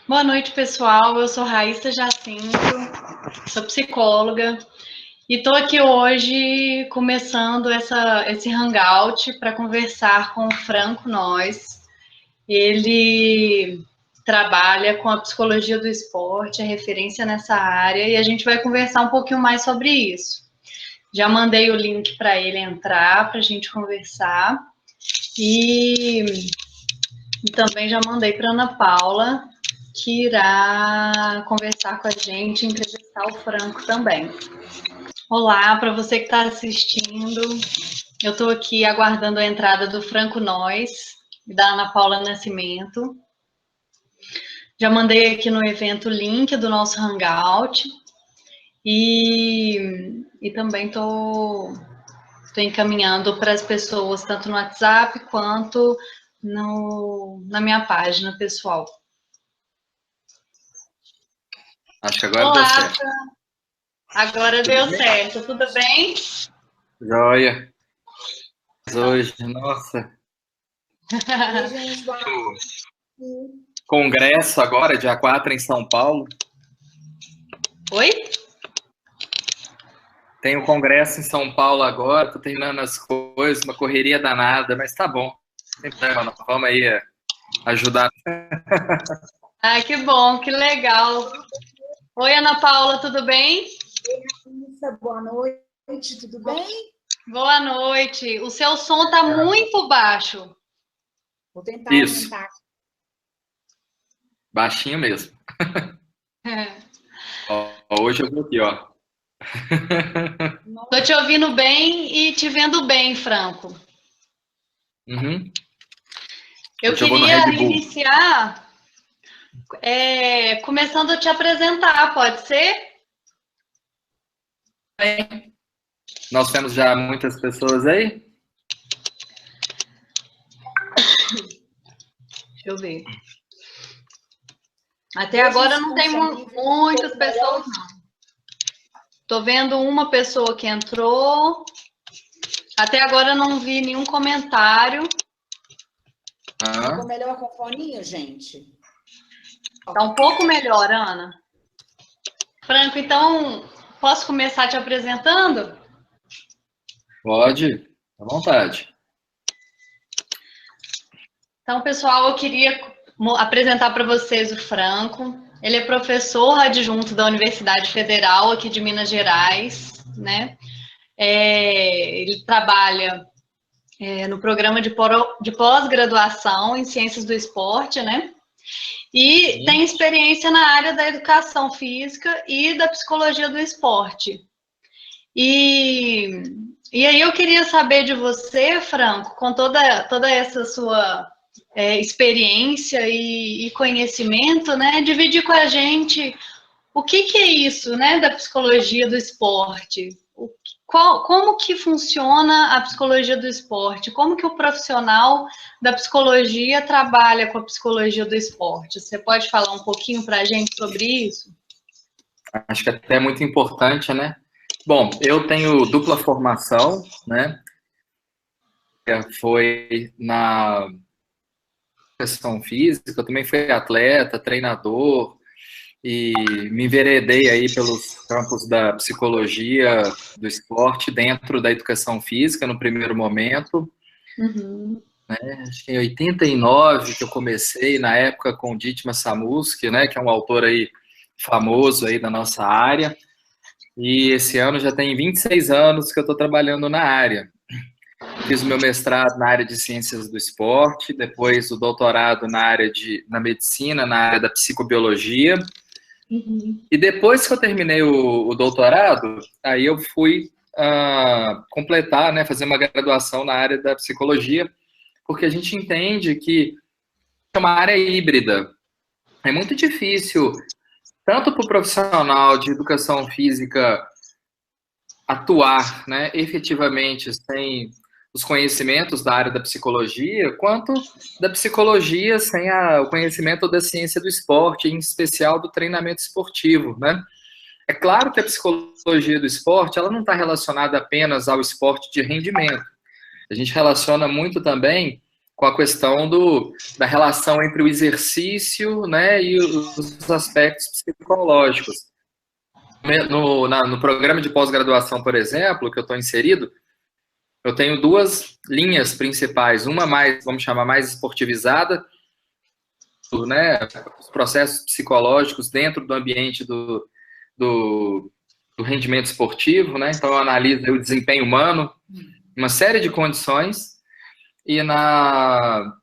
Boa noite, pessoal. Eu sou Raíssa Jacinto, sou psicóloga e estou aqui hoje começando esse hangout para conversar com o Franco Nós. Ele trabalha com a psicologia do esporte, é referência nessa área, e a gente vai conversar um pouquinho mais sobre isso. Já mandei o link para ele entrar, para a gente conversar, e também já mandei para Ana Paula, que irá conversar com a gente, entrevistar o Franco também. Olá, para você que está assistindo, eu estou aqui aguardando a entrada do Franco Nós e da Ana Paula Nascimento. Já mandei aqui no evento o link do nosso Hangout e também estou encaminhando para as pessoas, tanto no WhatsApp quanto na minha página pessoal. Acho que agora deu certo. Agora deu certo. Tudo bem? Joia. Hoje, nossa. Congresso agora, dia 4 em São Paulo. Oi? Tem um congresso em São Paulo agora, tô terminando as coisas, uma correria danada, mas tá bom. Sem problema, não. Vamos aí ajudar. Ah, que bom, que legal. Oi, Ana Paula, tudo bem? Boa noite, tudo bem? Boa noite. O seu som tá muito baixo. Vou tentar aumentar. Baixinho mesmo. Hoje eu vou aqui, ó. Tô te ouvindo bem e te vendo bem, Franco. Uhum. Eu queria iniciar começando a te apresentar, pode ser? Nós temos já muitas pessoas aí? Deixa eu ver. Até agora não tem muitas pessoas, não. Tô vendo uma pessoa que entrou. Até agora não vi nenhum comentário. Ficou melhor com o foninho, gente? Tá um pouco melhor, Ana. Franco, então, posso começar te apresentando? Pode, à vontade. Então, pessoal, eu queria apresentar para vocês o Franco. Ele é professor adjunto da Universidade Federal aqui de Minas Gerais, né? Ele trabalha no programa de pós-graduação em Ciências do Esporte, né? E tem experiência na área da educação física e da psicologia do esporte. E aí eu queria saber de você, Franco, com toda essa sua experiência e conhecimento, né? Dividir com a gente o que é isso, né, da psicologia do esporte. Como que funciona a psicologia do esporte? Como que o profissional da psicologia trabalha com a psicologia do esporte? Você pode falar um pouquinho para a gente sobre isso? Acho que até é muito importante, né? Bom, eu tenho dupla formação, né? Foi na educação física, eu também fui atleta, treinador, e me enveredei aí pelos campos da psicologia do esporte dentro da educação física no primeiro momento. Né? Acho que em 89 que eu comecei, na época com Ditma Samuski, né, que é um autor aí famoso aí da nossa área. E esse ano já tem 26 anos que eu estou trabalhando na área. Fiz o meu mestrado na área de ciências do esporte, depois o doutorado na medicina, na área da psicobiologia. E depois que eu terminei o doutorado, aí eu fui completar, né, fazer uma graduação na área da psicologia, porque a gente entende que é uma área híbrida. É muito difícil, tanto para o profissional de educação física atuar, né, efetivamente sem os conhecimentos da área da psicologia, quanto da psicologia sem o conhecimento da ciência do esporte, em especial do treinamento esportivo, né? É claro que a psicologia do esporte, ela não está relacionada apenas ao esporte de rendimento. A gente relaciona muito também com a questão da relação entre o exercício, né, e os aspectos psicológicos. No programa de pós-graduação, por exemplo, que eu estou inserido, eu tenho duas linhas principais. Uma mais, vamos chamar, mais esportivizada, né, os processos psicológicos dentro do ambiente do rendimento esportivo, né? Então eu analiso o desempenho humano, uma série de condições, e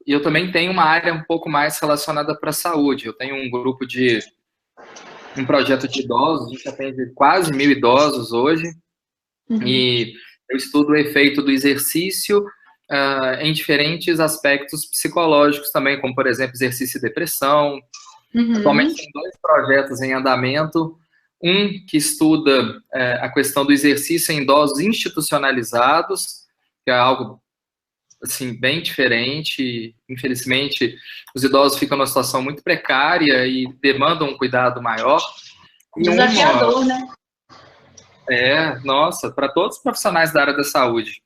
eu também tenho uma área um pouco mais relacionada para a saúde. Eu tenho um projeto de idosos, a gente atende quase 1.000 idosos hoje, e eu estudo o efeito do exercício em diferentes aspectos psicológicos também, como, por exemplo, exercício e depressão. Atualmente tem 2 projetos em andamento, um que estuda a questão do exercício em idosos institucionalizados, que é algo assim, bem diferente. Infelizmente, os idosos ficam numa situação muito precária e demandam um cuidado maior. Desafiador, né? Nossa, para todos os profissionais da área da saúde.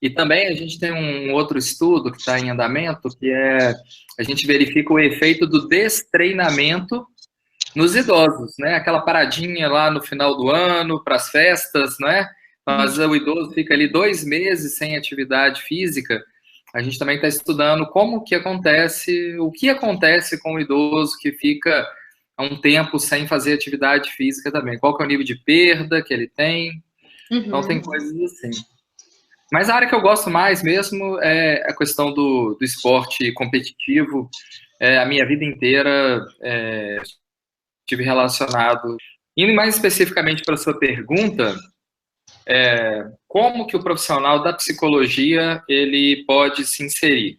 E também a gente tem um outro estudo que está em andamento, que a gente verifica o efeito do destreinamento nos idosos, né? Aquela paradinha lá no final do ano, para as festas, né? Mas o idoso fica ali 2 meses sem atividade física. A gente também está estudando o que acontece com o idoso que fica há um tempo sem fazer atividade física também. Qual que é o nível de perda que ele tem? Então tem coisas assim. Mas a área que eu gosto mais mesmo é a questão do esporte competitivo. A minha vida inteira estive relacionado. Indo mais especificamente para a sua pergunta, como que o profissional da psicologia ele pode se inserir?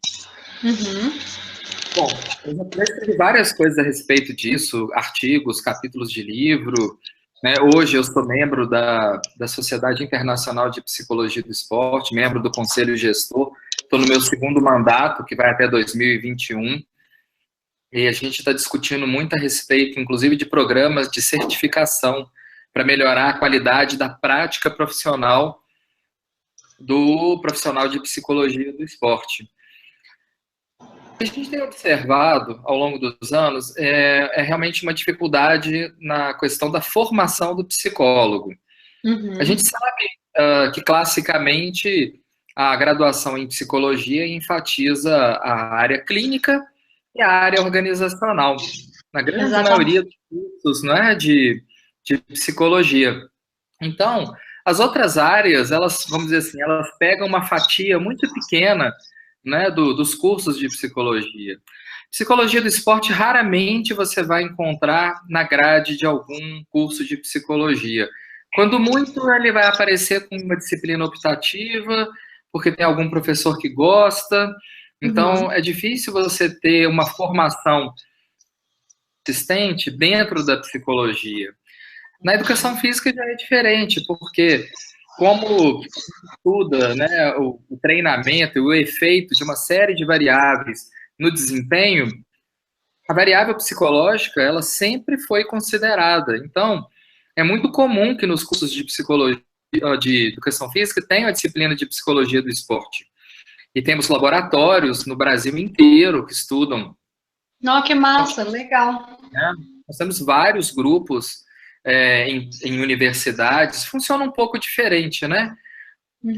Bom, eu já escrevi várias coisas a respeito disso, artigos, capítulos de livro, né? Hoje eu sou membro da Sociedade Internacional de Psicologia do Esporte, membro do Conselho Gestor, estou no meu 2º mandato, que vai até 2021, e a gente está discutindo muito a respeito, inclusive, de programas de certificação para melhorar a qualidade da prática profissional do profissional de psicologia do esporte. O que a gente tem observado ao longo dos anos é realmente uma dificuldade na questão da formação do psicólogo. A gente sabe que, classicamente, a graduação em psicologia enfatiza a área clínica e a área organizacional. Na grande maioria dos cursos, não é, de psicologia. Então, as outras áreas, elas, vamos dizer assim, elas pegam uma fatia muito pequena, né, dos cursos de psicologia. Psicologia do esporte, raramente você vai encontrar na grade de algum curso de psicologia. Quando muito, ele vai aparecer com uma disciplina optativa, porque tem algum professor que gosta. Então, é difícil você ter uma formação consistente dentro da psicologia. Na educação física já é diferente, porque como estuda, né, o treinamento e o efeito de uma série de variáveis no desempenho, a variável psicológica ela sempre foi considerada. Então, é muito comum que nos cursos de psicologia, de educação física, tenha a disciplina de psicologia do esporte. E temos laboratórios no Brasil inteiro que estudam. Nossa, que massa, legal. Nós temos vários grupos em universidades, funciona um pouco diferente, né?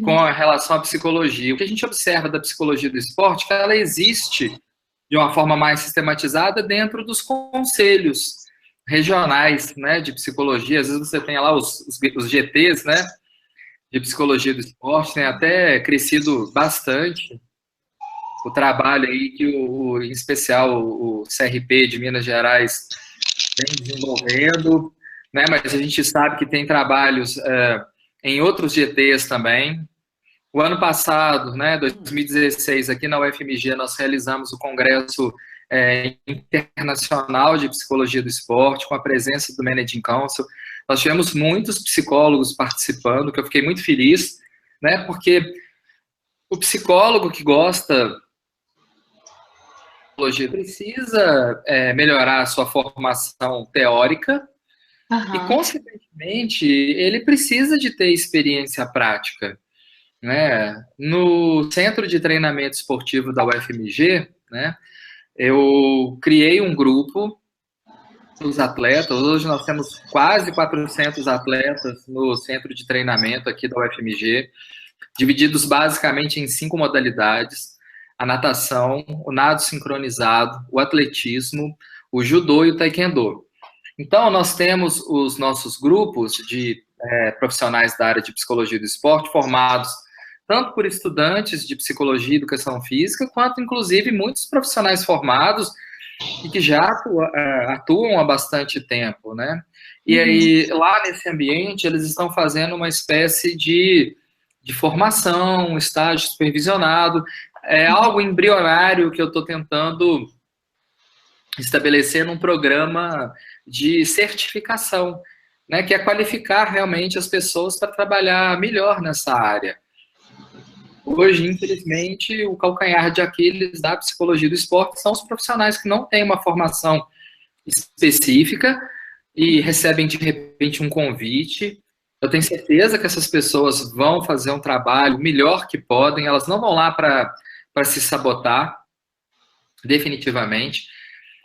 Com relação à psicologia. O que a gente observa da psicologia do esporte é que ela existe de uma forma mais sistematizada dentro dos conselhos regionais, né, de psicologia. Às vezes você tem lá os GTs, né, de psicologia do esporte, tem até crescido bastante o trabalho aí que, em especial, o CRP de Minas Gerais vem desenvolvendo, né, mas a gente sabe que tem trabalhos em outros GTs também. O ano passado, né, 2016, aqui na UFMG, nós realizamos o Congresso Internacional de Psicologia do Esporte, com a presença do Managing Council. Nós tivemos muitos psicólogos participando, que eu fiquei muito feliz, né, porque o psicólogo que gosta de psicologia precisa melhorar a sua formação teórica e, consequentemente, ele precisa de ter experiência prática. né? No Centro de Treinamento Esportivo da UFMG, né, eu criei um grupo dos atletas. Hoje nós temos quase 400 atletas no centro de treinamento aqui da UFMG, divididos basicamente em 5 modalidades: a natação, o nado sincronizado, o atletismo, o judô e o taekwondo. Então, nós temos os nossos grupos de profissionais da área de psicologia do esporte formados tanto por estudantes de psicologia e educação física, quanto, inclusive, muitos profissionais formados e que já atuam há bastante tempo, né? E aí, lá nesse ambiente, eles estão fazendo uma espécie de formação, um estágio supervisionado, algo embrionário que eu estou tentando estabelecer num programa de certificação, né, que é qualificar realmente as pessoas para trabalhar melhor nessa área. Hoje, infelizmente, o calcanhar de Aquiles da psicologia do esporte são os profissionais que não têm uma formação específica e recebem, de repente, um convite. Eu tenho certeza que essas pessoas vão fazer um trabalho melhor que podem, elas não vão lá para se sabotar, definitivamente,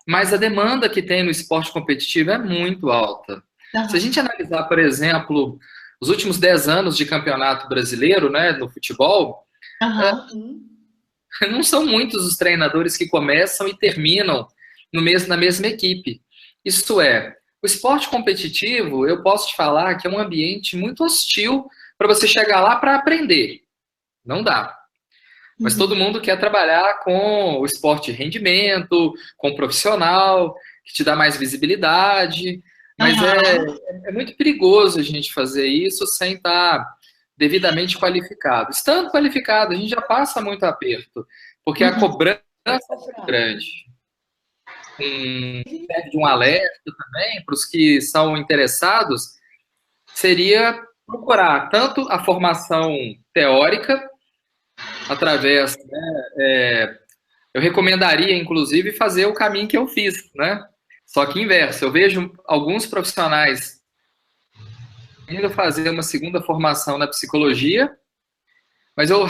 mas a demanda que tem no esporte competitivo é muito alta. Uhum. Se a gente analisar, por exemplo, os últimos 10 anos de campeonato brasileiro, né, no futebol, não são muitos os treinadores que começam e terminam na mesma equipe. Isso é, o esporte competitivo, eu posso te falar que é um ambiente muito hostil para você chegar lá para aprender. Não dá. Mas todo mundo quer trabalhar com o esporte de rendimento, com o profissional, que te dá mais visibilidade. Mas é muito perigoso a gente fazer isso sem estar devidamente qualificado. Estando qualificado, a gente já passa muito aperto, porque a cobrança é muito grande. Serve de um alerta também para os que são interessados, seria procurar tanto a formação teórica, através, né, eu recomendaria, inclusive, fazer o caminho que eu fiz, né? Só que inverso. Eu vejo alguns profissionais indo fazer uma segunda formação na psicologia, mas eu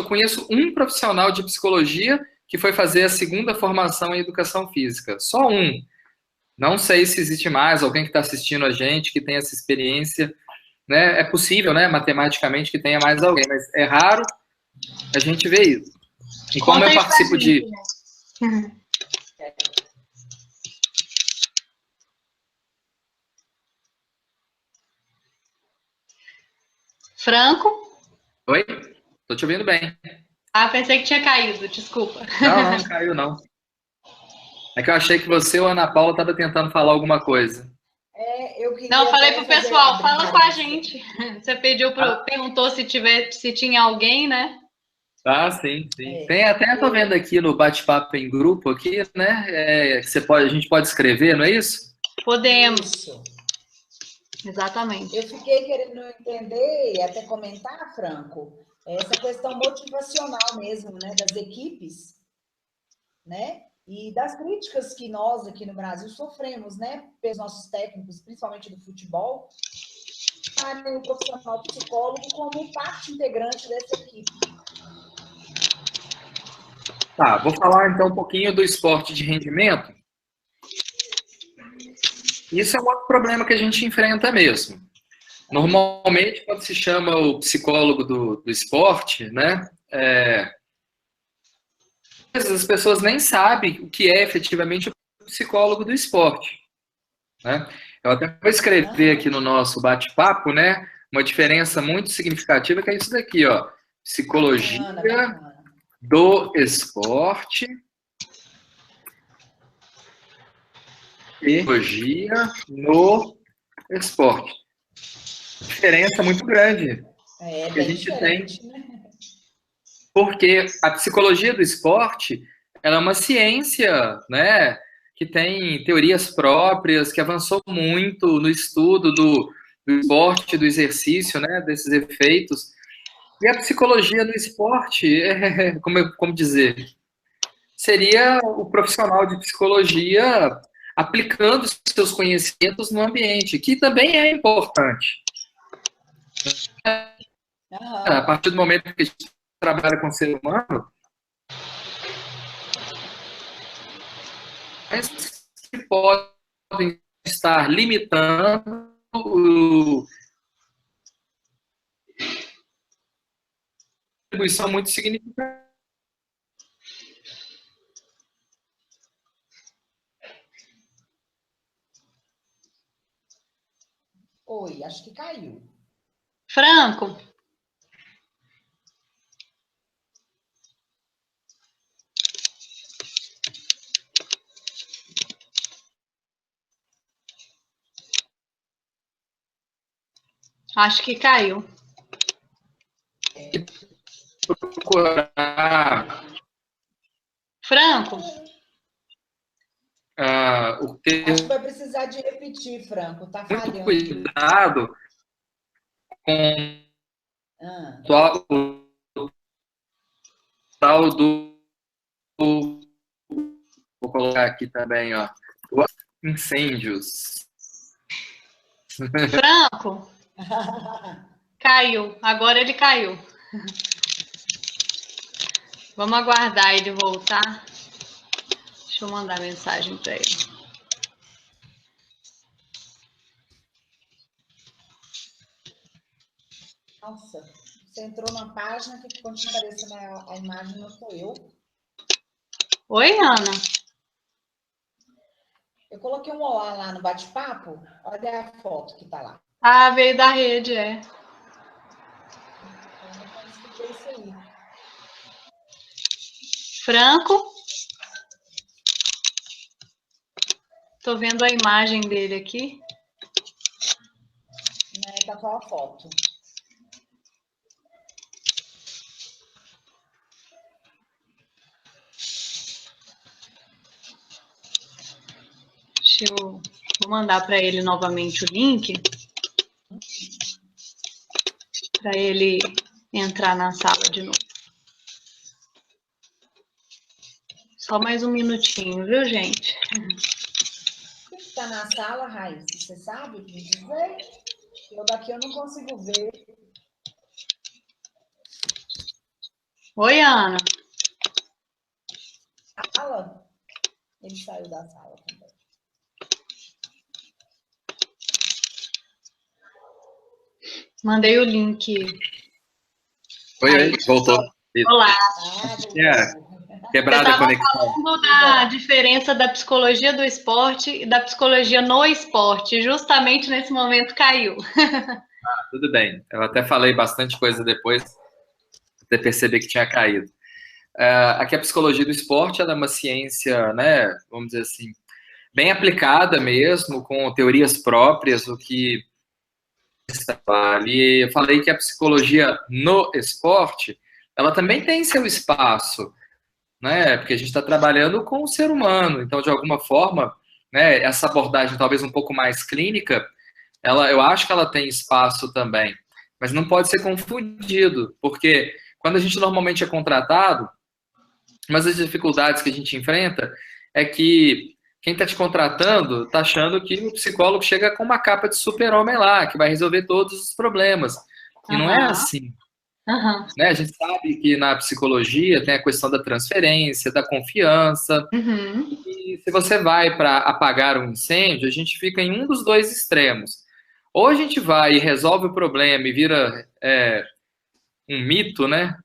conheço um profissional de psicologia que foi fazer a segunda formação em educação física. Só um. Não sei se existe mais alguém que está assistindo a gente que tem essa experiência, né? É possível, né, matematicamente, que tenha mais alguém, mas é raro a gente ver isso. E como eu participo de... Franco? Oi? Tô te ouvindo bem. Ah, pensei que tinha caído, desculpa. Não caiu não. É que eu achei que você ou a Ana Paula estavam tentando falar alguma coisa. Não, falei pro pessoal, fala com a gente. Você perguntou se tinha alguém, né? Ah, sim. Tem até, tô vendo aqui no bate-papo em grupo aqui, né? A gente pode escrever, não é isso? Podemos. Isso. Exatamente. Eu fiquei querendo entender e até comentar, Franco, essa questão motivacional mesmo, né, das equipes, né? E das críticas que nós aqui no Brasil sofremos, né, pelos nossos técnicos, principalmente do futebol, o profissional psicólogo como parte integrante dessa equipe. Tá, vou falar então um pouquinho do esporte de rendimento. Isso é um outro problema que a gente enfrenta mesmo. Normalmente, quando se chama o psicólogo do esporte, né, as pessoas nem sabem o que é efetivamente o psicólogo do esporte, né? Eu até vou escrever aqui no nosso bate-papo, né, uma diferença muito significativa, que é isso daqui, ó, psicologia do esporte, psicologia no esporte. Diferença muito grande que a gente tem. Né? Porque a psicologia do esporte, ela é uma ciência, né, que tem teorias próprias, que avançou muito no estudo do esporte, do exercício, né, desses efeitos. E a psicologia do esporte, como dizer, seria o profissional de psicologia aplicando seus conhecimentos no ambiente, que também é importante. Aham. A partir do momento que a gente trabalha com o ser humano, mas que podem estar limitando contribuição muito significativa. Oi, acho que caiu. Franco, acho que caiu. Procurar Franco, o ter Acho que vai precisar de repetir, Franco. Tá muito falhando aqui. cuidado com Ah, o tal do. Vou colocar aqui também, ó. Incêndios. Franco, caiu. Agora ele caiu. Vamos aguardar ele voltar. Deixa eu mandar mensagem para ele. Nossa, você entrou na página que continua aparecendo a imagem, não sou eu. Oi, Ana. Eu coloquei um olá lá no bate-papo. Olha a foto que tá lá. Ah, veio da rede, é. É isso aí. Franco. Tô vendo a imagem dele aqui. Tá só a foto. Vou mandar para ele novamente o link. Para ele entrar na sala de novo. Só mais um minutinho, viu, gente? Quem está na sala, Raíssa? Você sabe me dizer? Eu daqui eu não consigo ver. Oi, Ana. Sala? Ele saiu da sala também. Mandei o link. Oi, voltou. Olá. Quebrada a conexão. Falando da diferença da psicologia do esporte e da psicologia no esporte. Justamente nesse momento caiu. Tudo bem. Eu até falei bastante coisa depois, até perceber que tinha caído. Aqui a psicologia do esporte ela é uma ciência, né, vamos dizer assim, bem aplicada mesmo, com teorias próprias, o que e eu falei que a psicologia no esporte, ela também tem seu espaço, né? Porque a gente está trabalhando com o ser humano, então de alguma forma, né? Essa abordagem talvez um pouco mais clínica, eu acho que ela tem espaço também, mas não pode ser confundido, porque quando a gente normalmente é contratado, uma das dificuldades que a gente enfrenta é que quem está te contratando está achando que o psicólogo chega com uma capa de super-homem lá, que vai resolver todos os problemas. E não é assim. Né? A gente sabe que na psicologia tem a questão da transferência, da confiança. E se você vai para apagar um incêndio, a gente fica em um dos dois extremos. Ou a gente vai e resolve o problema e vira um mito, né?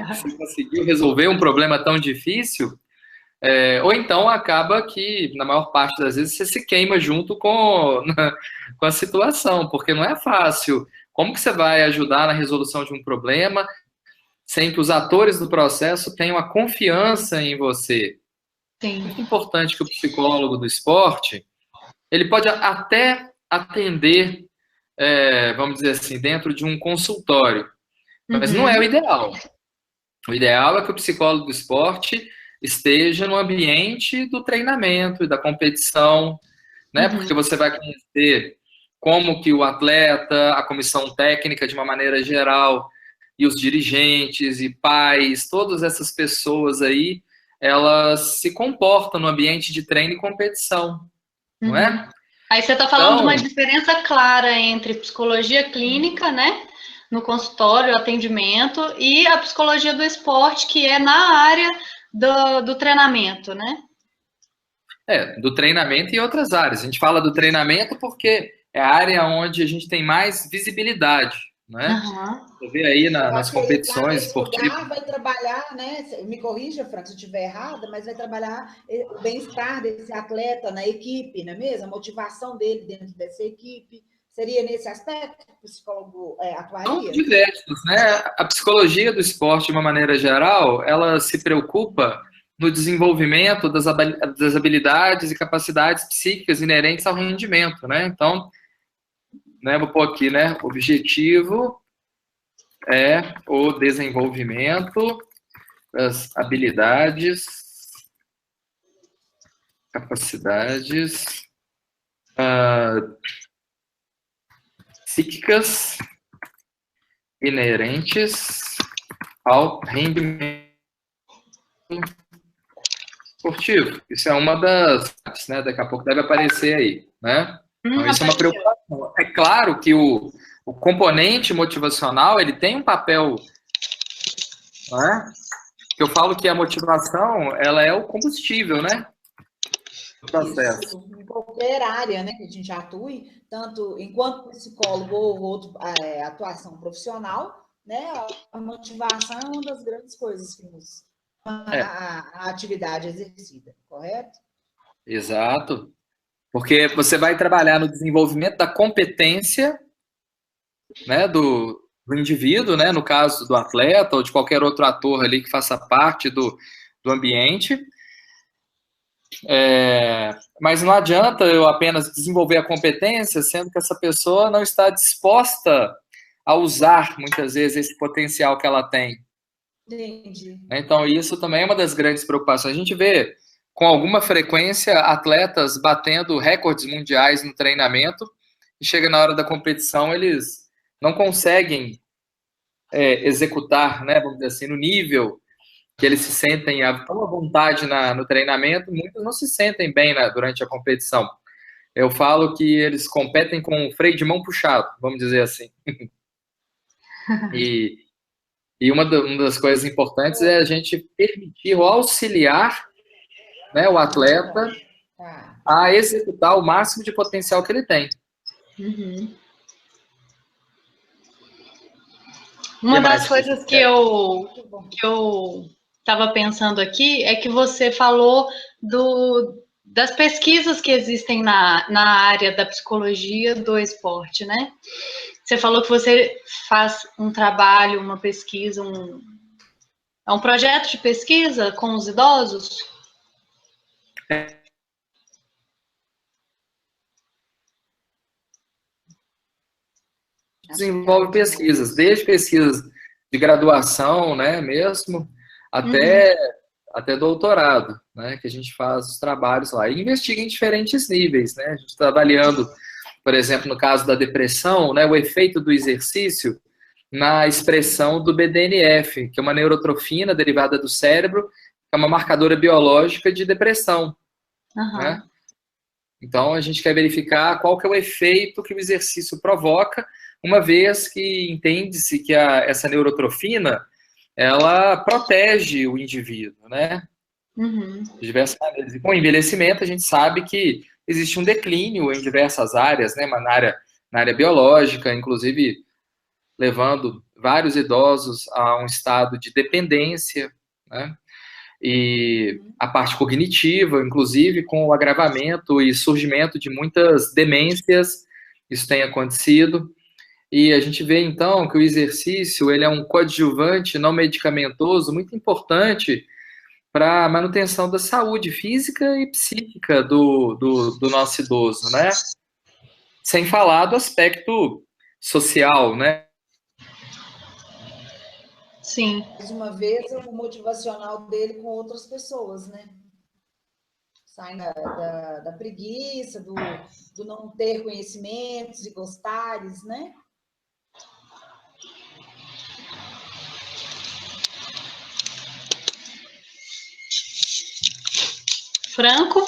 Você conseguiu resolver um problema tão difícil. Ou então acaba que, na maior parte das vezes, você se queima junto com a situação, porque não é fácil. Como que você vai ajudar na resolução de um problema sem que os atores do processo tenham a confiança em você? Sim. É muito importante que o psicólogo do esporte, ele pode até atender, vamos dizer assim, dentro de um consultório, mas não é o ideal. O ideal é que o psicólogo do esporte esteja no ambiente do treinamento e da competição, né? Porque você vai conhecer como que o atleta, a comissão técnica de uma maneira geral, e os dirigentes e pais, todas essas pessoas aí, elas se comportam no ambiente de treino e competição, não é? Aí você está falando de uma diferença clara entre psicologia clínica, né? no consultório, atendimento, e a psicologia do esporte, que é na área do treinamento, né? Do treinamento e outras áreas. A gente fala do treinamento porque é a área onde a gente tem mais visibilidade, né? Uhum. Você vê aí Eu nas acho que ele está competições nesse lugar, esportivas. vai trabalhar, né? Me corrija, Franco, se eu estiver errada, mas vai trabalhar o bem-estar desse atleta na equipe, não é mesmo? A motivação dele dentro dessa equipe. Seria nesse aspecto que o psicólogo São atuaria? diversos, né? A psicologia do esporte, de uma maneira geral, ela se preocupa no desenvolvimento das habilidades e capacidades psíquicas inerentes ao rendimento, né? Então, né, vou pôr aqui, né? O objetivo é o desenvolvimento das habilidades, capacidades psíquicas inerentes ao rendimento esportivo. Isso é uma das, né? Daqui a pouco deve aparecer aí, né? Então, isso é uma preocupação. É claro que o componente motivacional, ele tem um papel, né? Eu falo que a motivação, ela é o combustível, né? Do processo. Isso, em qualquer área, né, que a gente atue, tanto enquanto psicólogo ou outra atuação profissional, né, a motivação é uma das grandes coisas que nos a atividade exercida, correto? Exato. Porque você vai trabalhar no desenvolvimento da competência, né, do indivíduo, né, no caso do atleta ou de qualquer outro ator ali que faça parte do ambiente. Mas não adianta eu apenas desenvolver a competência, sendo que essa pessoa não está disposta a usar, muitas vezes, esse potencial que ela tem. Entendi. Então, isso também é uma das grandes preocupações. A gente vê, com alguma frequência, atletas batendo recordes mundiais no treinamento, e chega na hora da competição, eles não conseguem executar, né, vamos dizer assim, no nível que eles se sentem à vontade no treinamento, muitos não se sentem bem durante a competição. Eu falo que eles competem com o freio de mão puxado, vamos dizer assim. E uma das coisas importantes é a gente permitir ou auxiliar, né, o atleta a executar o máximo de potencial que ele tem. Uhum. Uma das coisas que eu estava pensando aqui é que você falou das pesquisas que existem na área da psicologia do esporte, né? Você falou que você faz um trabalho, uma pesquisa, é um projeto de pesquisa com os idosos? Desenvolve pesquisas, desde pesquisas de graduação, né, mesmo, até doutorado, né, que a gente faz os trabalhos lá. E investiga em diferentes níveis, né? A gente está avaliando, por exemplo, no caso da depressão, né, o efeito do exercício na expressão do BDNF, que é uma neurotrofina derivada do cérebro, que é uma marcadora biológica de depressão, né? Então, a gente quer verificar qual que é o efeito que o exercício provoca, uma vez que entende-se que essa neurotrofina, ela protege o indivíduo, né? De diversas maneiras. E com o envelhecimento, a gente sabe que existe um declínio em diversas áreas, né? Na área biológica, inclusive levando vários idosos a um estado de dependência, né? E a parte cognitiva, inclusive com o agravamento e surgimento de muitas demências, isso tem acontecido. E a gente vê, então, que o exercício ele é um coadjuvante não medicamentoso muito importante para a manutenção da saúde física e psíquica do nosso idoso, né? Sem falar do aspecto social, né? Sim. Mais uma vez, o motivacional dele com outras pessoas, né? Sai da preguiça, do não ter conhecimentos e gostares, né? Franco?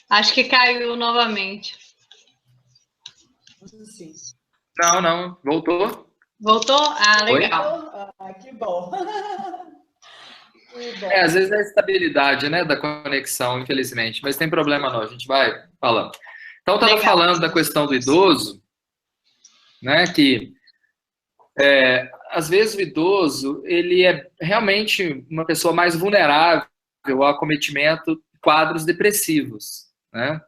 Acho que caiu novamente. Sim. Não, não, voltou. Voltou? Ah, Oi? legal. Ah, que bom. Que bom. Às vezes é a estabilidade, né, da conexão, infelizmente, mas tem problema não, a gente vai falando. Então, eu estava Legal. falando da questão do idoso, né, que às vezes o idoso, ele é realmente uma pessoa mais vulnerável ao acometimento de quadros depressivos, né?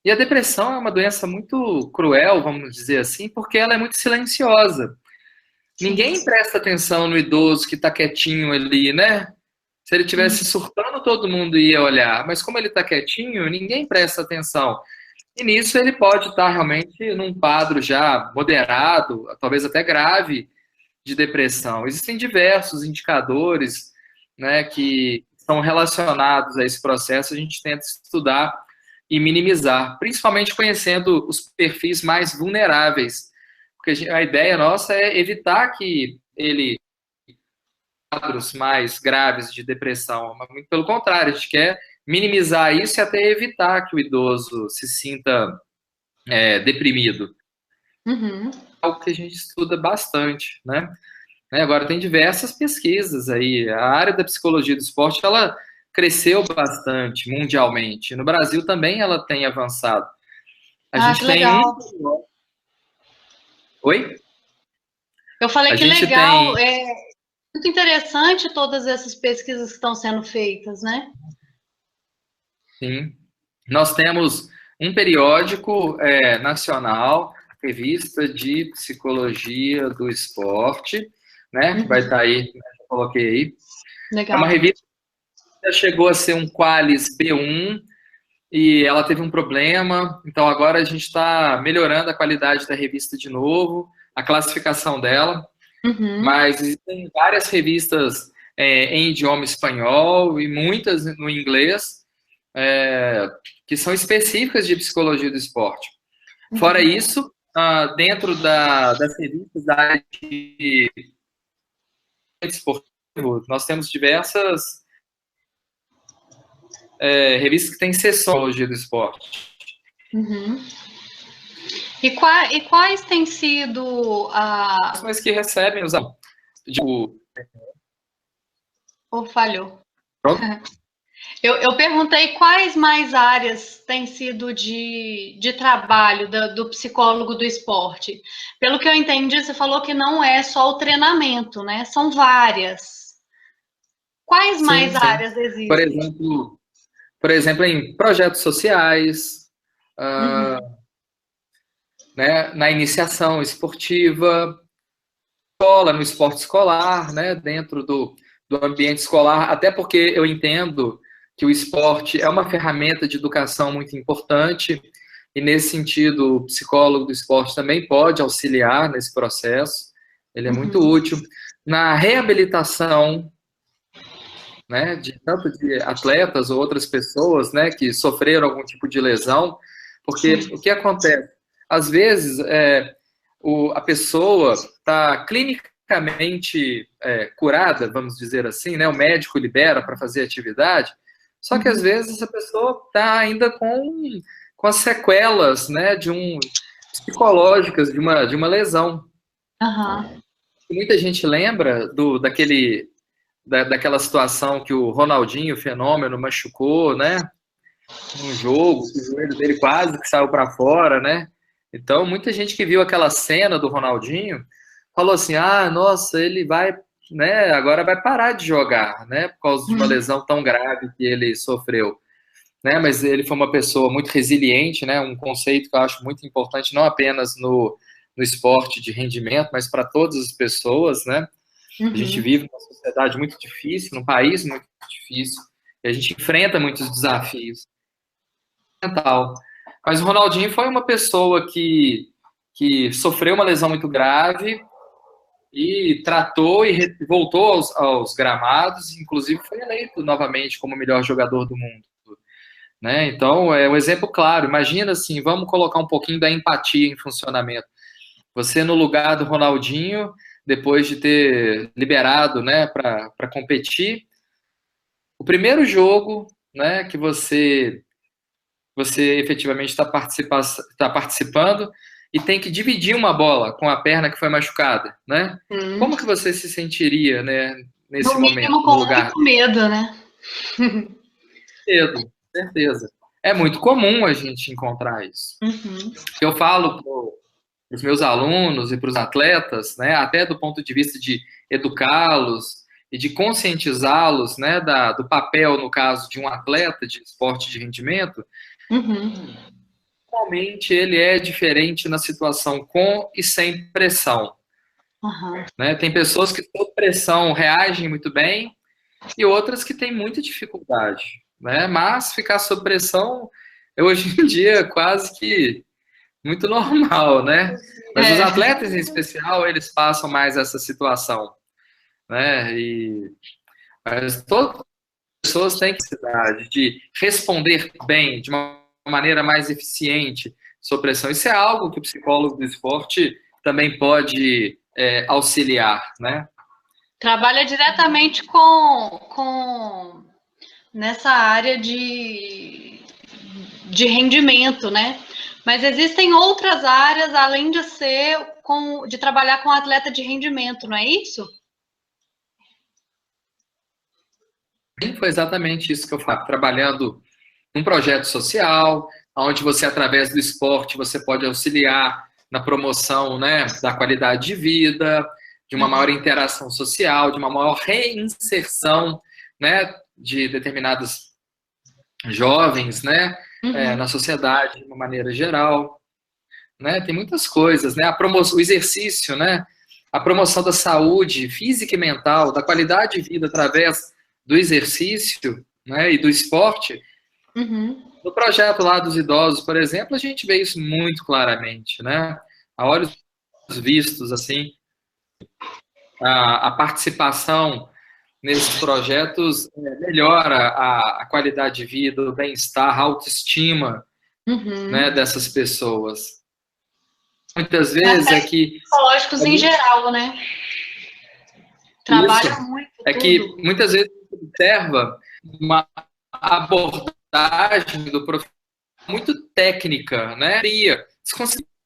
E a depressão é uma doença muito cruel, vamos dizer assim, porque ela é muito silenciosa. Sim. Ninguém presta atenção no idoso que está quietinho ali, né? Se ele tivesse surtando, todo mundo ia olhar. Mas como ele está quietinho, ninguém presta atenção. E nisso ele pode estar realmente num quadro já moderado, talvez até grave, de depressão. Existem diversos indicadores, né, que estão relacionados a esse processo. A gente tenta estudar e minimizar, principalmente conhecendo os perfis mais vulneráveis. Porque a ideia nossa é evitar que ele quadros mais graves de depressão, mas muito pelo contrário, a gente quer minimizar isso e até evitar que o idoso se sinta deprimido. Uhum. Algo que a gente estuda bastante, né? Agora tem diversas pesquisas aí. A área da psicologia do esporte, ela cresceu bastante mundialmente. No Brasil também ela tem avançado. A gente que tem legal. Oi? Eu falei A que gente legal. tem... É muito interessante todas essas pesquisas que estão sendo feitas, né? Sim. Nós temos um periódico nacional, Revista de Psicologia do Esporte, né? Que vai estar aí, eu coloquei aí. Legal. É uma revista que já chegou a ser um Qualis B1 e ela teve um problema, então agora a gente está melhorando a qualidade da revista de novo, a classificação dela, mas existem várias revistas em idioma espanhol e muitas no inglês, que são específicas de psicologia do esporte. Fora isso, dentro das revistas da área de esportivo, nós temos diversas revistas que têm sessões de psicologia do esporte. E quais têm sido Mas que recebem os falhou. Pronto. Eu perguntei quais mais áreas têm sido de trabalho do psicólogo do esporte. Pelo que eu entendi, você falou que não é só o treinamento, né? São várias. Quais mais áreas existem? Por exemplo, em projetos sociais, né, na iniciação esportiva, escola, no esporte escolar, né, dentro do ambiente escolar, até porque eu entendo que o esporte é uma ferramenta de educação muito importante e, nesse sentido, o psicólogo do esporte também pode auxiliar nesse processo, ele é muito útil. Na reabilitação, né, tanto de atletas ou outras pessoas, né, que sofreram algum tipo de lesão, porque o que acontece? Às vezes, a pessoa está clinicamente curada, vamos dizer assim, né, o médico libera para fazer atividade, só que às vezes essa pessoa está ainda com as sequelas, né, psicológicas de uma lesão. Muita gente lembra daquela situação que o Ronaldinho, o fenômeno, machucou, né? Num jogo, o joelho dele quase que saiu para fora, né? Então, muita gente que viu aquela cena do Ronaldinho falou assim: nossa, ele vai, né? Agora vai parar de jogar, né? Por causa de uma lesão tão grave que ele sofreu, né? Mas ele foi uma pessoa muito resiliente, né? Um conceito que eu acho muito importante, não apenas no esporte de rendimento, mas para todas as pessoas, né? A gente vive numa sociedade muito difícil, num país muito difícil, e a gente enfrenta muitos desafios. Mas o Ronaldinho foi uma pessoa que sofreu uma lesão muito grave e tratou e voltou aos gramados, inclusive foi eleito novamente como o melhor jogador do mundo. Né? Então, é um exemplo claro. Imagina assim, vamos colocar um pouquinho da empatia em funcionamento. Você no lugar do Ronaldinho, depois de ter liberado, né, para competir, o primeiro jogo, né, que você efetivamente está participando, e tem que dividir uma bola com a perna que foi machucada, né? Como que você se sentiria, né, nesse No momento, mínimo, no com lugar? muito medo, né? Medo, certeza. É muito comum a gente encontrar isso. Eu falo para os meus alunos e para os atletas, né, até do ponto de vista de educá-los e de conscientizá-los, né, do papel, no caso, de um atleta de esporte de rendimento, realmente ele é diferente na situação com e sem pressão. Né? Tem pessoas que, sob pressão, reagem muito bem e outras que têm muita dificuldade. Né? Mas ficar sob pressão, hoje em dia, é quase que muito normal, né? Mas os atletas, em especial, eles passam mais essa situação. Né? Mas todas as pessoas têm capacidade de responder bem, de uma maneira mais eficiente sob pressão. Isso é algo que o psicólogo do esporte também pode auxiliar, né? Trabalha diretamente com nessa área de rendimento, né? Mas existem outras áreas além de de trabalhar com atleta de rendimento, não é isso? Foi exatamente isso que eu faço, trabalhando num projeto social, onde você, através do esporte, você pode auxiliar na promoção, né, da qualidade de vida, de uma maior interação social, de uma maior reinserção, né, de determinados jovens, né, na sociedade, de uma maneira geral. Né? Tem muitas coisas, né? O exercício, né? A promoção da saúde física e mental, da qualidade de vida através do exercício, né, e do esporte. No projeto lá dos idosos, por exemplo, a gente vê isso muito claramente, né? A olhos vistos, assim, a participação nesses projetos melhora a qualidade de vida, o bem-estar, a autoestima, né, dessas pessoas. Muitas vezes é que... Psicológicos em geral, né? Trabalha muito. É que muitas vezes você observa uma abordagem do profissional muito técnica, né?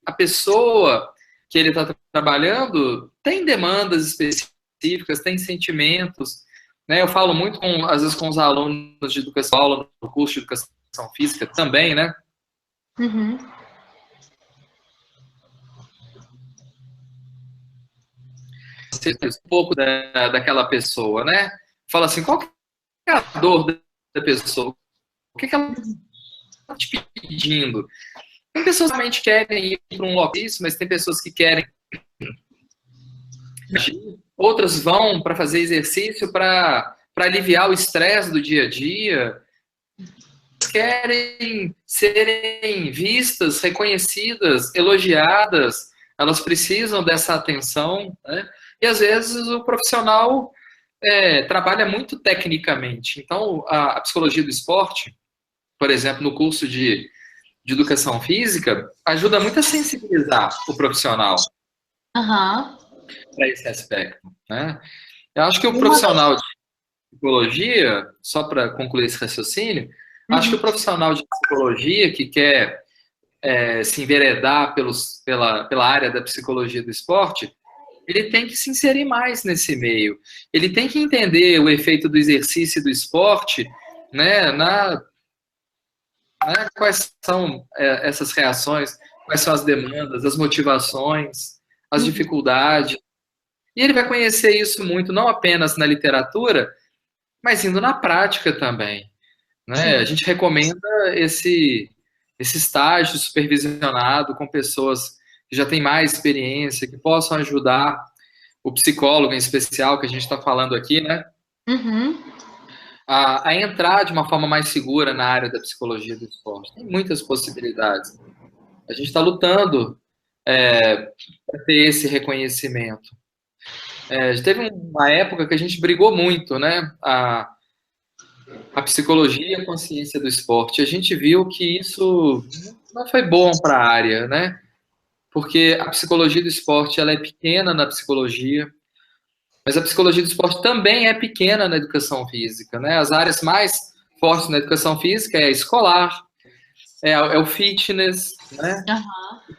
A pessoa que ele está trabalhando tem demandas específicas, tem sentimentos, né? Eu falo muito, às vezes, com os alunos de educação, aula no curso de educação física também, né? Um pouco daquela pessoa, né? Fala assim, qual que é a dor da pessoa? O que ela está te pedindo? Tem pessoas que realmente querem ir para um local, mas tem pessoas que querem. Outras vão para fazer exercício para aliviar o estresse do dia a dia. Querem serem vistas, reconhecidas, elogiadas. Elas precisam dessa atenção, né? E às vezes o profissional trabalha muito tecnicamente. Então, a psicologia do esporte, por exemplo, no curso de educação física, ajuda muito a sensibilizar o profissional para esse aspecto, né? Eu acho que o profissional de psicologia, só para concluir esse raciocínio, acho que o profissional de psicologia que quer se enveredar pela área da psicologia do esporte, ele tem que se inserir mais nesse meio. Ele tem que entender o efeito do exercício e do esporte, né, quais são essas reações, quais são as demandas, as motivações, as dificuldades. E ele vai conhecer isso muito, não apenas na literatura, mas indo na prática também. Né? A gente recomenda esse estágio supervisionado com pessoas que já têm mais experiência, que possam ajudar o psicólogo em especial, que a gente está falando aqui, né? A entrar de uma forma mais segura na área da psicologia do esporte. Tem muitas possibilidades. A gente está lutando para ter esse reconhecimento. Teve uma época que a gente brigou muito, né? A psicologia e a consciência do esporte. A gente viu que isso não foi bom para a área, né? Porque a psicologia do esporte ela é pequena na psicologia, mas a psicologia do esporte também é pequena na educação física, né? As áreas mais fortes na educação física é a escolar, é o fitness, né?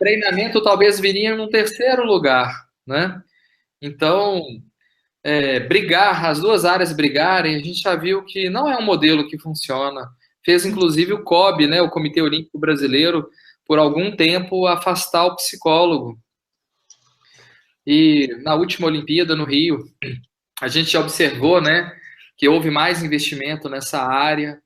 treinamento talvez viria num terceiro lugar, né? Então, brigar, as duas áreas brigarem, a gente já viu que não é um modelo que funciona. Fez, inclusive, o COB, né, o Comitê Olímpico Brasileiro, por algum tempo, afastar o psicólogo. E na última Olimpíada, no Rio, a gente observou, né, que houve mais investimento nessa área,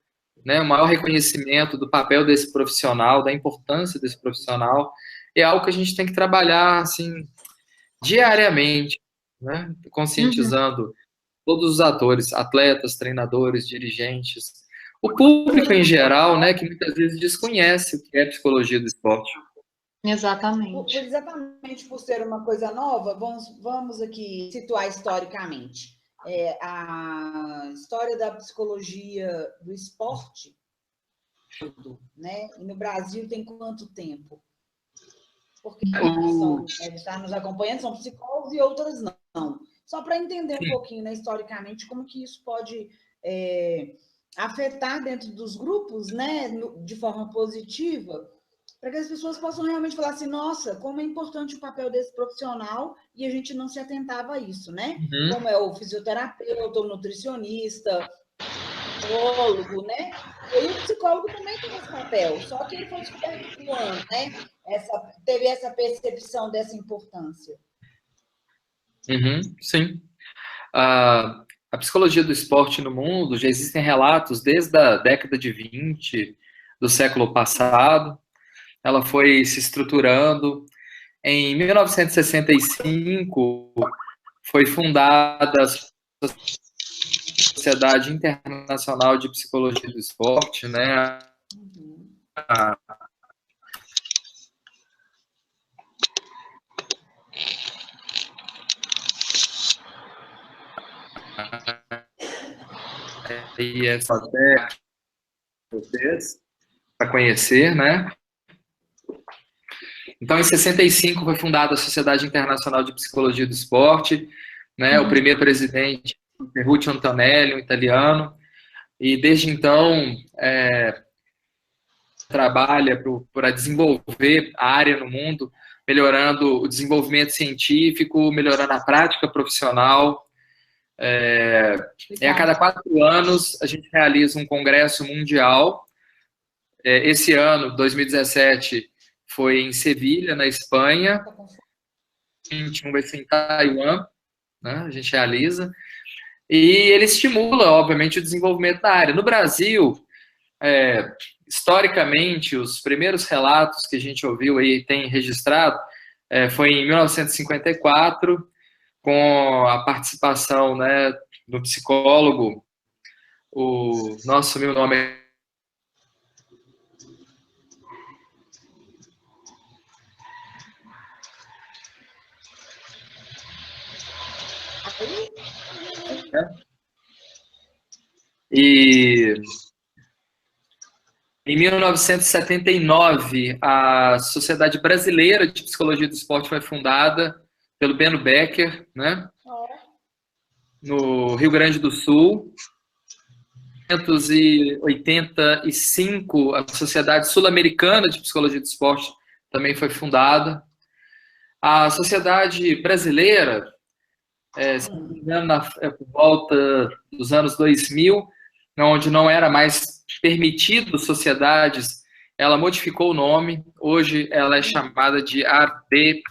né, o maior reconhecimento do papel desse profissional, da importância desse profissional. É algo que a gente tem que trabalhar, assim, diariamente, né, conscientizando todos os atores, atletas, treinadores, dirigentes, o público em geral, né, que muitas vezes desconhece o que é psicologia do esporte. Exatamente. Exatamente por ser uma coisa nova, vamos aqui situar historicamente. A história da psicologia do esporte, né? E no Brasil tem quanto tempo? Porque está nos acompanhando, são psicólogos e outras não. Só para entender um pouquinho, né, historicamente, como que isso pode afetar dentro dos grupos, né, de forma positiva, para que as pessoas possam realmente falar assim, nossa, como é importante o papel desse profissional e a gente não se atentava a isso, né? Como é o fisioterapeuta, o nutricionista, o psicólogo, né? E o psicólogo também tem esse papel, só que ele foi descoberto por ano, né? Teve essa percepção dessa importância. Sim. A psicologia do esporte no mundo, já existem relatos desde a década de 20 do século passado. Ela foi se estruturando. Em 1965, foi fundada a Sociedade Internacional de Psicologia do Esporte, né? E essa até vocês para conhecer, né? Então, em 65 foi fundada a Sociedade Internacional de Psicologia do Esporte, né? O primeiro presidente, Ferruccio Antonelli, um italiano, e desde então trabalha para desenvolver a área no mundo, melhorando o desenvolvimento científico, melhorando a prática profissional. A cada 4 anos a gente realiza um congresso mundial. Esse ano, 2017, foi em Sevilha, na Espanha. 2021 vai ser em Taiwan, né? A gente realiza. E ele estimula, obviamente, o desenvolvimento da área. No Brasil, historicamente, os primeiros relatos que a gente ouviu e tem registrado foi em 1954, com a participação, né, do psicólogo, o nosso meu nome é e em 1979, a Sociedade Brasileira de Psicologia do Esporte foi fundada pelo Beno Becker, né? No Rio Grande do Sul. Em 1985, a Sociedade Sul-Americana de Psicologia do Esporte também foi fundada. A Sociedade Brasileira, se não me engano, por volta dos anos 2000, onde não era mais permitido sociedades, ela modificou o nome. Hoje ela é chamada de ABEX,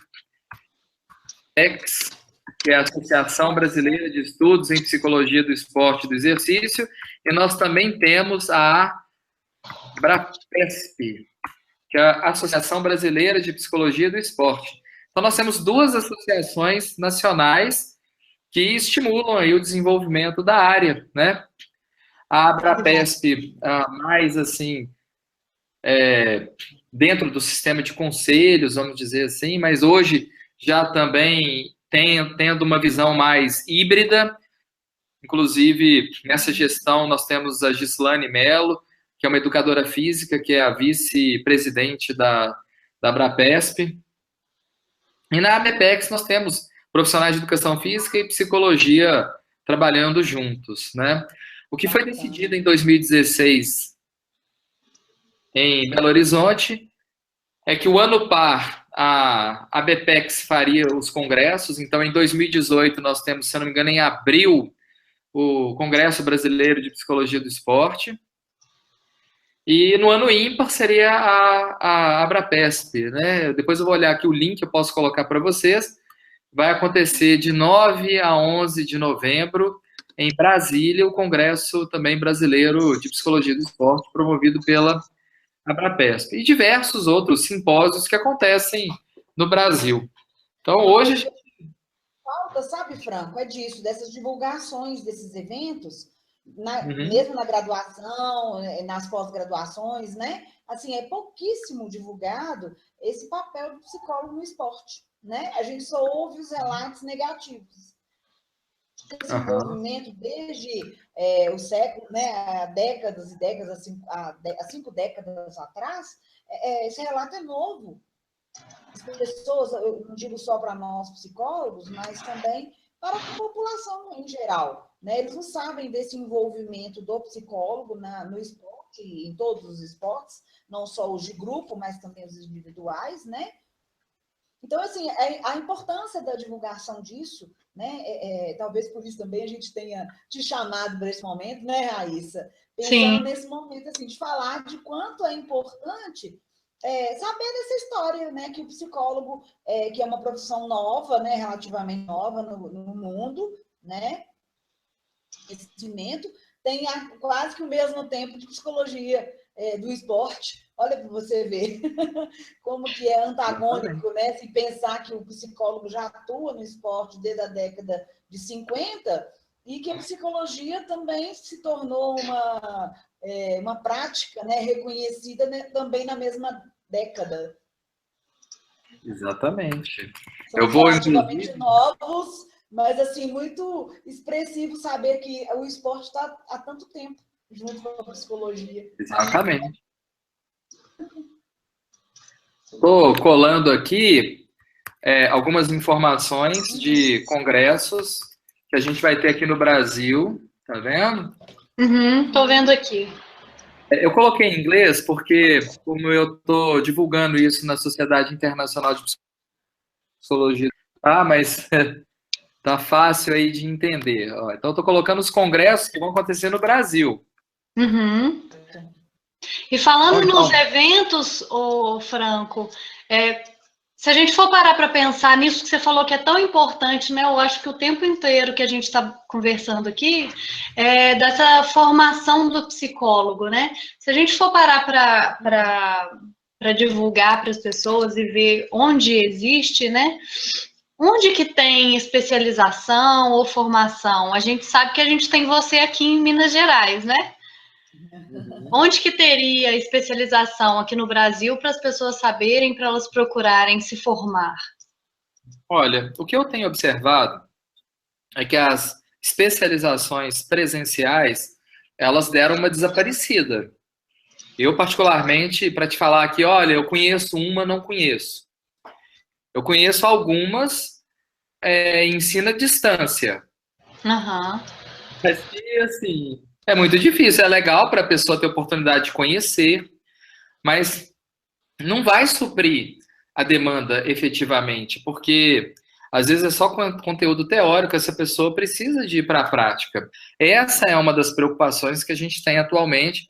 que é a Associação Brasileira de Estudos em Psicologia do Esporte e do Exercício, e nós também temos a ABRAPESP, que é a Associação Brasileira de Psicologia do Esporte. Então, nós temos 2 associações nacionais que estimulam aí o desenvolvimento da área, né? A ABRAPESP, mais assim, dentro do sistema de conselhos, vamos dizer assim, mas hoje já também tendo uma visão mais híbrida. Inclusive, nessa gestão, nós temos a Gislane Mello, que é uma educadora física, que é a vice-presidente da ABRAPESP. E na ABEPEX nós temos profissionais de educação física e psicologia trabalhando juntos, né? O que foi decidido em 2016 em Belo Horizonte é que o ano par, a ABPEX faria os congressos. Então, em 2018, nós temos, se eu não me engano, em abril, o Congresso Brasileiro de Psicologia do Esporte. E no ano ímpar seria a Abrapesp, né? Depois eu vou olhar aqui o link, eu posso colocar para vocês. Vai acontecer de 9 a 11 de novembro, em Brasília, o Congresso também Brasileiro de Psicologia do Esporte, promovido pela Abrapesp. E diversos outros simpósios que acontecem no Brasil. Então, hoje... Falta, sabe, Franco, é disso, dessas divulgações desses eventos, mesmo na graduação, nas pós-graduações, né? Assim, é pouquíssimo divulgado esse papel do psicólogo no esporte, né? A gente só ouve os relatos negativos. Esse envolvimento desde o século, né, há décadas e décadas, assim, há 5 décadas atrás, esse relato é novo. As pessoas, eu não digo só para nós psicólogos, mas também para a população em geral, né? Eles não sabem desse envolvimento do psicólogo no esporte, em todos os esportes, não só os de grupo, mas também os individuais, né? Então, assim, a importância da divulgação disso, né? Talvez por isso também a gente tenha te chamado para esse momento, né, Raíssa? Pensando nesse momento, assim, de falar de quanto é importante saber dessa história, né? Que o psicólogo, que é uma profissão nova, né? Relativamente nova no mundo, né? Esse conhecimento tem quase que o mesmo tempo de psicologia do esporte. Olha para você ver como que é antagônico, né? Se pensar que o psicólogo já atua no esporte desde a década de 50 e que a psicologia também se tornou uma prática, né, reconhecida, né, também na mesma década. Exatamente. São relativamente novos, mas assim, muito expressivo saber que o esporte está há tanto tempo junto com a psicologia. Exatamente. Estou colando aqui algumas informações de congressos que a gente vai ter aqui no Brasil. Tá vendo? Tô vendo aqui. Eu coloquei em inglês porque, como eu estou divulgando isso na Sociedade Internacional de Psicologia, mas tá fácil aí de entender. Então, eu estou colocando os congressos que vão acontecer no Brasil. E falando nos eventos, Franco, se a gente for parar para pensar nisso que você falou que é tão importante, né? Eu acho que o tempo inteiro que a gente está conversando aqui é dessa formação do psicólogo, né? Se a gente for parar para divulgar para as pessoas e ver onde existe, né? Onde que tem especialização ou formação? A gente sabe que a gente tem você aqui em Minas Gerais, né? Onde que teria especialização aqui no Brasil para as pessoas saberem, para elas procurarem se formar? Olha, o que eu tenho observado é que as especializações presenciais, elas deram uma desaparecida. Eu, particularmente, para te falar aqui, olha, eu conheço uma, não conheço. Eu conheço algumas ensino à distância. Mas, assim, é muito difícil. É legal para a pessoa ter oportunidade de conhecer, mas não vai suprir a demanda efetivamente, porque às vezes é só conteúdo teórico, essa pessoa precisa de ir para a prática. Essa é uma das preocupações que a gente tem atualmente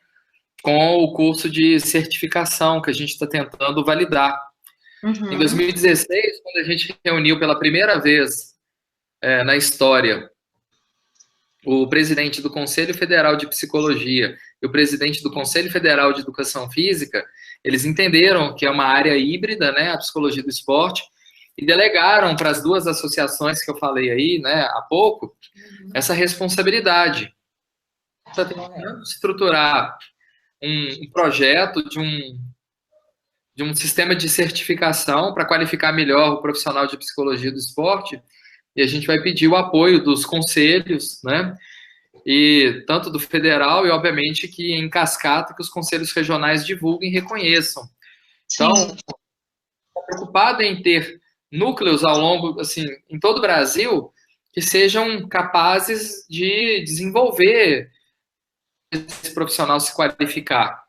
com o curso de certificação que a gente está tentando validar. Em 2016, quando a gente reuniu pela primeira vez na história o presidente do Conselho Federal de Psicologia e o presidente do Conselho Federal de Educação Física, eles entenderam que é uma área híbrida, né, a psicologia do esporte, e delegaram para as duas associações que eu falei aí, né, há pouco, essa responsabilidade. Está tentando estruturar um projeto de um sistema de certificação para qualificar melhor o profissional de psicologia do esporte, e a gente vai pedir o apoio dos conselhos, né? E tanto do federal e, obviamente, que em cascata que os conselhos regionais divulguem e reconheçam. Então, estou preocupado em ter núcleos ao longo, assim, em todo o Brasil, que sejam capazes de desenvolver esse profissional se qualificar.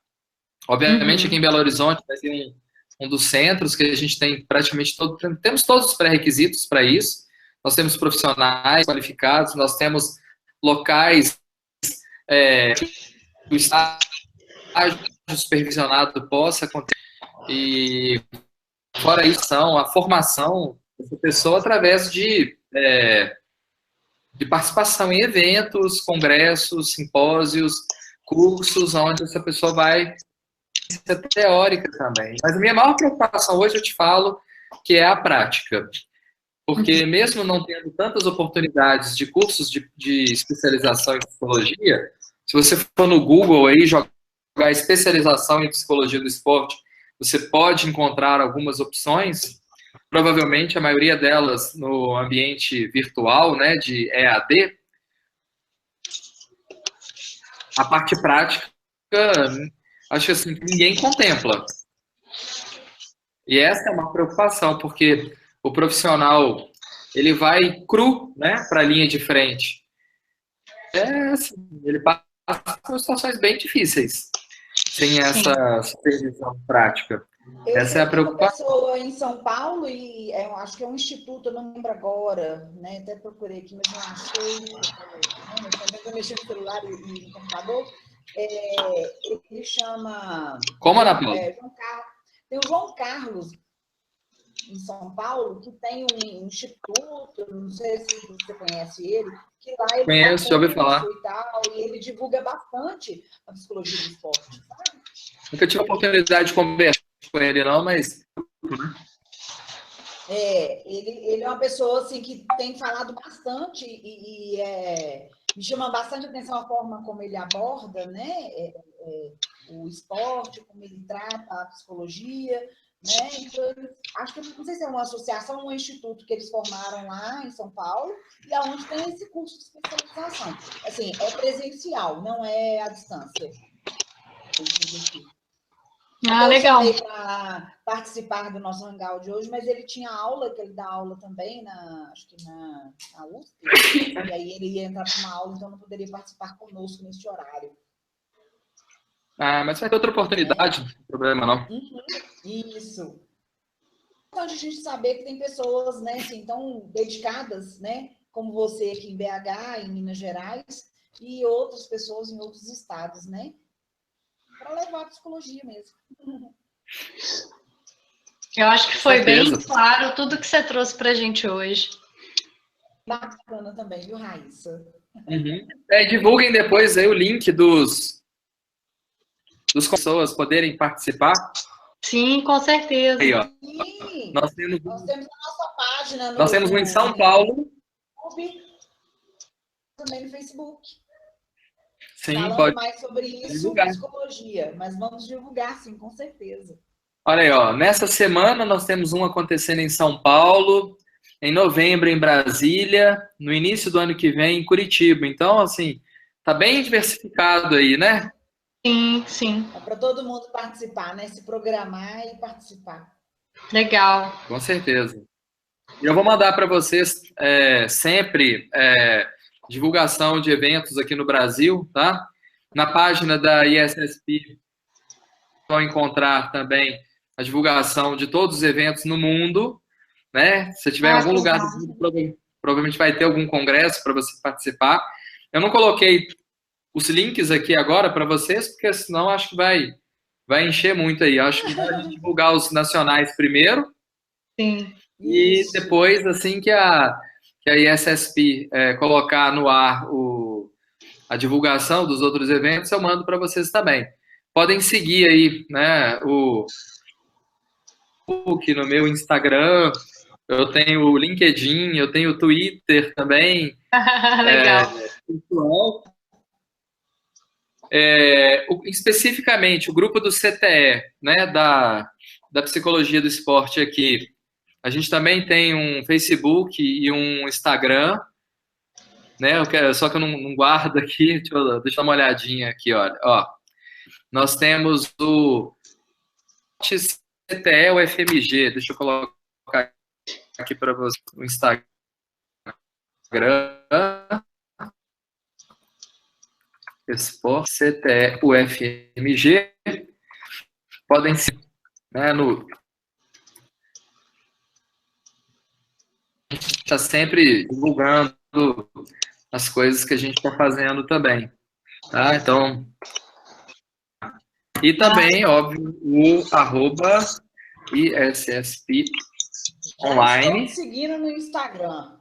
Obviamente, aqui em Belo Horizonte vai ser um dos centros que a gente tem praticamente temos todos os pré-requisitos para isso. Nós temos profissionais qualificados, nós temos locais que o estágio supervisionado possa acontecer. E fora isso, a formação dessa pessoa através de participação em eventos, congressos, simpósios, cursos, onde essa pessoa vai ser teórica também. Mas a minha maior preocupação hoje, eu te falo, que é a prática. Porque mesmo não tendo tantas oportunidades de cursos de especialização em psicologia, se você for no Google aí jogar especialização em psicologia do esporte, você pode encontrar algumas opções, provavelmente a maioria delas no ambiente virtual, né, de EAD. A parte prática, acho que assim, ninguém contempla. E essa é uma preocupação, porque o profissional, ele vai cru, né, para a linha de frente. Assim, ele passa por situações bem difíceis, sem essa supervisão prática. Essa é a preocupação. Uma pessoa em São Paulo, e eu acho que é um instituto, eu não lembro agora, né, até procurei aqui, mas não achei, eu mexi no celular e no computador, ele chama... Como, Ana Paula? Tem o João Carlos, em São Paulo, que tem um instituto, não sei se você conhece ele, que lá ele conheço, já ouvi falar. E ele divulga bastante a psicologia do esporte, sabe? Nunca tive a oportunidade de conversar com ele, não, mas... Ele é uma pessoa assim, que tem falado bastante e me chama bastante atenção a forma como ele aborda, né, o esporte, como ele trata a psicologia, né? Então, acho que não sei se é uma associação ou um instituto que eles formaram lá em São Paulo e aonde tem esse curso de especialização. Assim, é presencial, não é à distância. Legal. Eu chamei para participar do nosso hangout de hoje, mas ele tinha aula, que ele dá aula também, acho que na USP, e aí ele ia entrar para uma aula, então não poderia participar conosco neste horário. Mas vai ter outra oportunidade, não tem problema não. Isso. Então, a gente saber que tem pessoas, né, assim, tão dedicadas, né, como você aqui em BH, em Minas Gerais, e outras pessoas em outros estados, né, para levar a psicologia mesmo. Eu acho que foi bem claro tudo que você trouxe para a gente hoje. Bacana também, viu, Raíssa? Divulguem depois aí o link dos pessoas poderem participar. Sim, com certeza. Aí, ó. Sim, nós temos a nossa página. Nós temos um em São Paulo. Também no Facebook. Sim, falando pode mais sobre isso, divulgar. Psicologia, mas vamos divulgar, sim, com certeza. Olha aí, ó, nessa semana nós temos um acontecendo em São Paulo, em novembro em Brasília, no início do ano que vem em Curitiba. Então, assim, tá bem diversificado aí, né? Sim, sim. É para todo mundo participar, né? Se programar e participar. Legal. Com certeza. E eu vou mandar para vocês sempre divulgação de eventos aqui no Brasil, tá? Na página da ISSP vão encontrar também a divulgação de todos os eventos no mundo, né? Se tiver em algum lugar do mundo, provavelmente vai ter algum congresso para você participar. Eu não coloquei os links aqui agora para vocês, porque senão acho que vai encher muito aí. Acho que vai divulgar os nacionais primeiro. Sim. E depois, assim que a ISSP colocar no ar a divulgação dos outros eventos, eu mando para vocês também. Podem seguir aí, né, o Facebook, no meu Instagram, eu tenho o LinkedIn, eu tenho o Twitter também. Legal. Especificamente, o grupo do CTE, né, da Psicologia do Esporte aqui, a gente também tem um Facebook e um Instagram, né? Só que eu não guardo aqui. Deixa eu dar uma olhadinha aqui, olha. Ó, nós temos o CTE UFMG. Deixa eu colocar aqui para você o Instagram. Esporte CTE UFMG. Podem ser, né, no A gente está sempre divulgando as coisas que a gente está fazendo também, tá? Então, e também, óbvio, o @ISSP online. Estou seguindo no Instagram.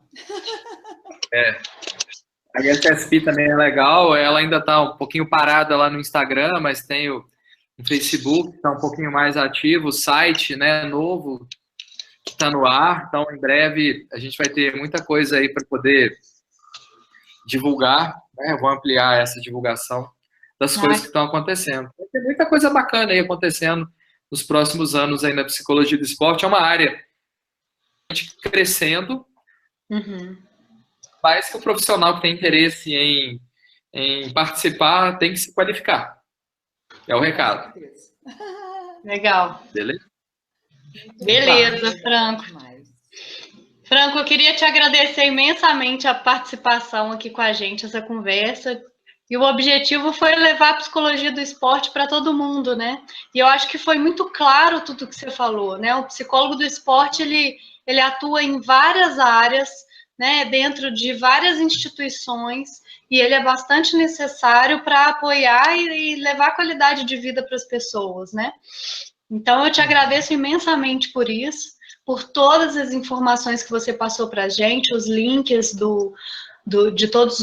A ISSP também é legal, ela ainda está um pouquinho parada lá no Instagram, mas tem o Facebook, que está um pouquinho mais ativo, o site, né, novo, que está no ar, então em breve a gente vai ter muita coisa aí para poder divulgar, né? Eu vou ampliar essa divulgação das coisas que estão acontecendo. Tem muita coisa bacana aí acontecendo nos próximos anos aí na psicologia do esporte, é uma área crescendo, mas que o profissional que tem interesse em participar tem que se qualificar. É o recado. Legal. Beleza? Beleza, Franco. Franco, eu queria te agradecer imensamente a participação aqui com a gente, essa conversa. E o objetivo foi levar a psicologia do esporte para todo mundo, né? E eu acho que foi muito claro tudo que você falou, né? O psicólogo do esporte, ele atua em várias áreas, né? Dentro de várias instituições, e ele é bastante necessário para apoiar e levar qualidade de vida para as pessoas, né? Então, eu te agradeço imensamente por isso, por todas as informações que você passou para a gente, os links de todos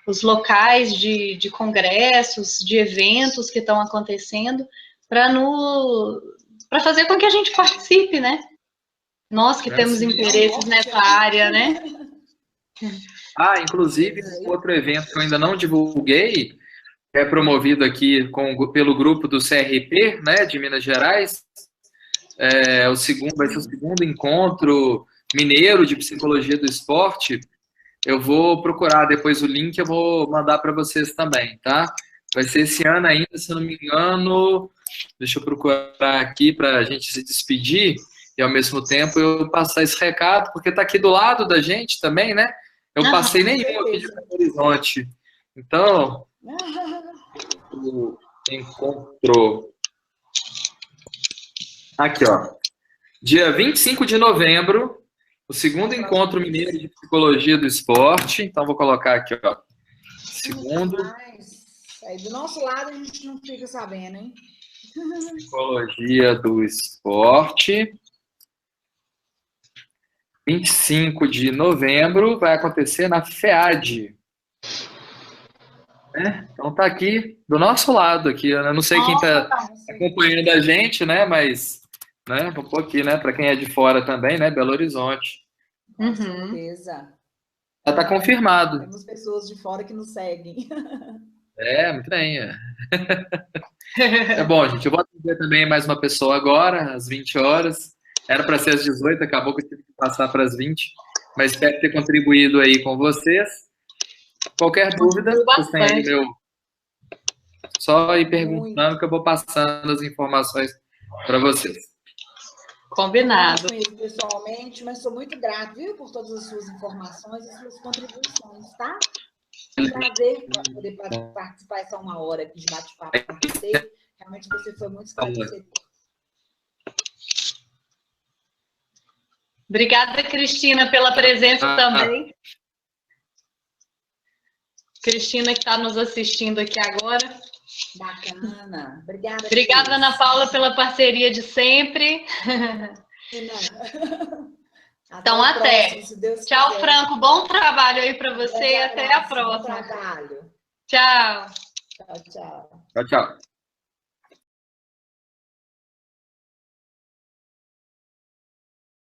os locais de congressos, de eventos que estão acontecendo, para fazer com que a gente participe, né? Nós que temos interesses nessa área, né? Inclusive, outro evento que eu ainda não divulguei, é promovido aqui pelo grupo do CRP, né, de Minas Gerais. Vai ser o segundo encontro mineiro de psicologia do esporte. Eu vou procurar depois o link, eu vou mandar para vocês também, tá? Vai ser esse ano ainda, se eu não me engano. Deixa eu procurar aqui para a gente se despedir e, ao mesmo tempo, eu passar esse recado, porque está aqui do lado da gente também, né? Eu passei nenhum aqui de Belo Horizonte. Então, o encontro... Aqui, ó. Dia 25 de novembro, o segundo encontro mineiro de psicologia do esporte. Então, vou colocar aqui, ó. Segundo. Aí do nosso lado a gente não fica sabendo, hein? Psicologia do esporte. 25 de novembro, vai acontecer na FEAD. Então, tá aqui do nosso lado. Aqui. Eu não sei quem está acompanhando a gente, né? Mas, né, vou pôr aqui, né? Para quem é de fora também, né? Belo Horizonte. Com certeza. Já está confirmado. Temos pessoas de fora que nos seguem. Muito bem. É bom, gente. Eu vou atender também mais uma pessoa agora, às 20 horas. Era para ser às 18, acabou que eu tive que passar para as 20. Mas espero ter contribuído aí com vocês. Qualquer dúvida, vocês têm aí meu... Só ir perguntando que eu vou passando as informações para vocês. Combinado. Eu não conheço pessoalmente, mas sou muito grata, viu, por todas as suas informações e suas contribuições, tá? É um prazer poder participar essa 1 hora aqui de bate-papo com você. Realmente você foi muito esclarecedor. Obrigada, Cristina, pela presença também. Cristina, que está nos assistindo aqui agora. Bacana. Obrigada. Obrigada, Ana Paula, pela parceria de sempre. Então, até. Tchau, Franco. Bom trabalho aí para você e até a próxima. Bom trabalho. Tchau. Tchau, tchau. Tchau, tchau.